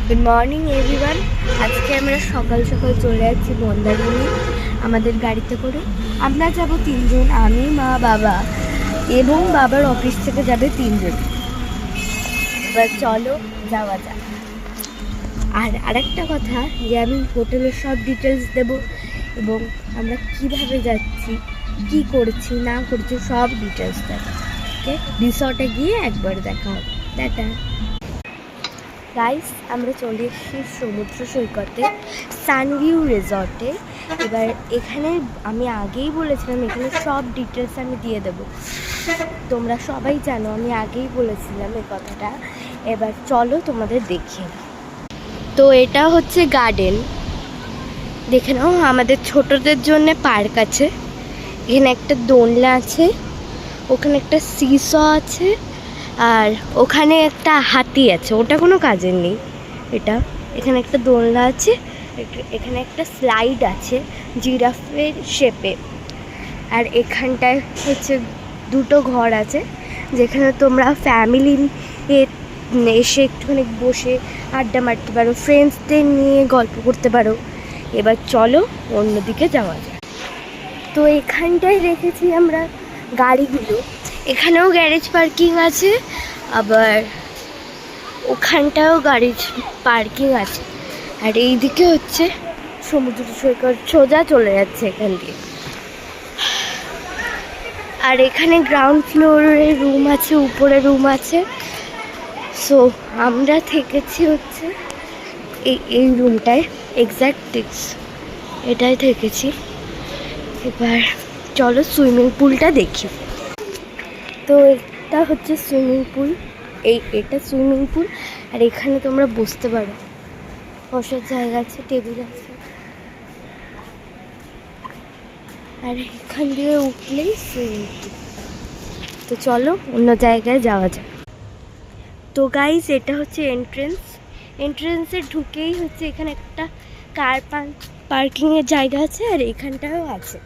Good morning everyone. আজকে আমরা সকাল সকাল চলে যাচ্ছি মন্দারমণি আমাদের গাড়িতে করে। আমরা যাব তিনজন, আমি, মা, বাবা এবং বাবার অফিস থেকে যাবে তিনজন। এবার চলো যাওয়া যাক। আর আরেকটা কথা যে আমি হোটেলের সব ডিটেলস দেব এবং আমরা কিভাবে যাচ্ছি, কি করছি না করছি সব ডিটেলস দেব। ওকে, রিসর্টে গিয়ে একবার দেখা হবে। টাটা গাইস, আমরা চলে এসেছি সমুদ্র সৈকতে, সানভিউ রিসর্টে। এবার এখানে আমি আগেই বলেছিলাম এখানে সব ডিটেলস আমি দিয়ে দেবো, তোমরা সবাই জানো, আমি আগেই বলেছিলাম এই কথাটা। এবার চলো তোমাদের দেখিয়ে। তো এটা হচ্ছে গার্ডেন, দেখে নাও। আমাদের ছোটদের জন্য পার্ক আছে, এখানে একটা দোলনা আছে, ওখানে একটা সিস আছে, আর ওখানে একটা হাতি আছে, ওটা কোনো কাজের নেই। এখানে একটা দোলনা আছে, এখানে একটা স্লাইড আছে জিরাফের শেপে। আর এখানটায় হচ্ছে দুটো ঘর আছে যেখানে তোমরা ফ্যামিলি এসে একটুখানি বসে আড্ডা মারতে পারো, ফ্রেন্ডসদের নিয়ে গল্প করতে পারো। এবার চলো অন্যদিকে যাওয়া যায়। তো এখানটায় রেখেছি আমরা গাড়িগুলো, এখানেও গ্যারেজ পার্কিং আছে, আবার ওখানটাও গাড়ি পার্কিং আছে। আর এইদিকে হচ্ছে সমুদ্র সৈকত, সোজা চলে যাচ্ছে এখান দিয়ে। আর এখানে গ্রাউন্ড ফ্লোরে রুম আছে, উপরে রুম আছে। সো আমরা থেকেছি হচ্ছে এই রুমটায়, এক্স্যাক্ট এটাই থেকেছি। এবার চলো সুইমিং পুলটা দেখি। তো এটা হচ্ছে সুইমিং পুল, এটা সুইমিং পুল। আর এখানে তোমরা বসতে পারো, বসার জায়গা আছে, টেবিল আছে। আর এখান দিয়ে উঠলেই সুইমিং পুল। তো চলো অন্য জায়গায় যাওয়া যায়। তো গাইস, এটা হচ্ছে এন্ট্রেন্সে ঢুকেই হচ্ছে এখানে একটা কার পার্কিংয়ের জায়গা আছে, আর এখানটাও আছে।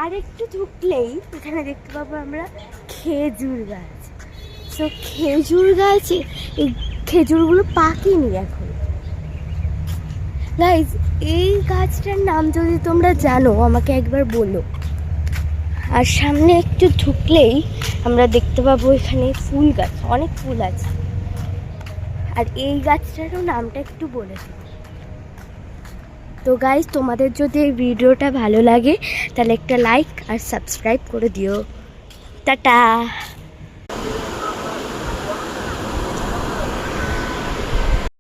আর একটু ঢুকলেই এখানে দেখতে পাবো আমরা খেজুর গাছ। তো খেজুর গাছে এই খেজুরগুলো পাকেনি এখন। গাইস, এই গাছটার নাম যদি তোমরা জানো আমাকে একবার বলো। আর সামনে একটু ঢুকলেই আমরা দেখতে পাবো এখানে ফুল গাছ, অনেক ফুল আছে। আর এই গাছটারও নামটা একটু বলে দিই। তো গাইস, তোমাদের যদি এই ভিডিওটা ভালো লাগে তাহলে একটা লাইক আর সাবস্ক্রাইব করে দিও। টাটা।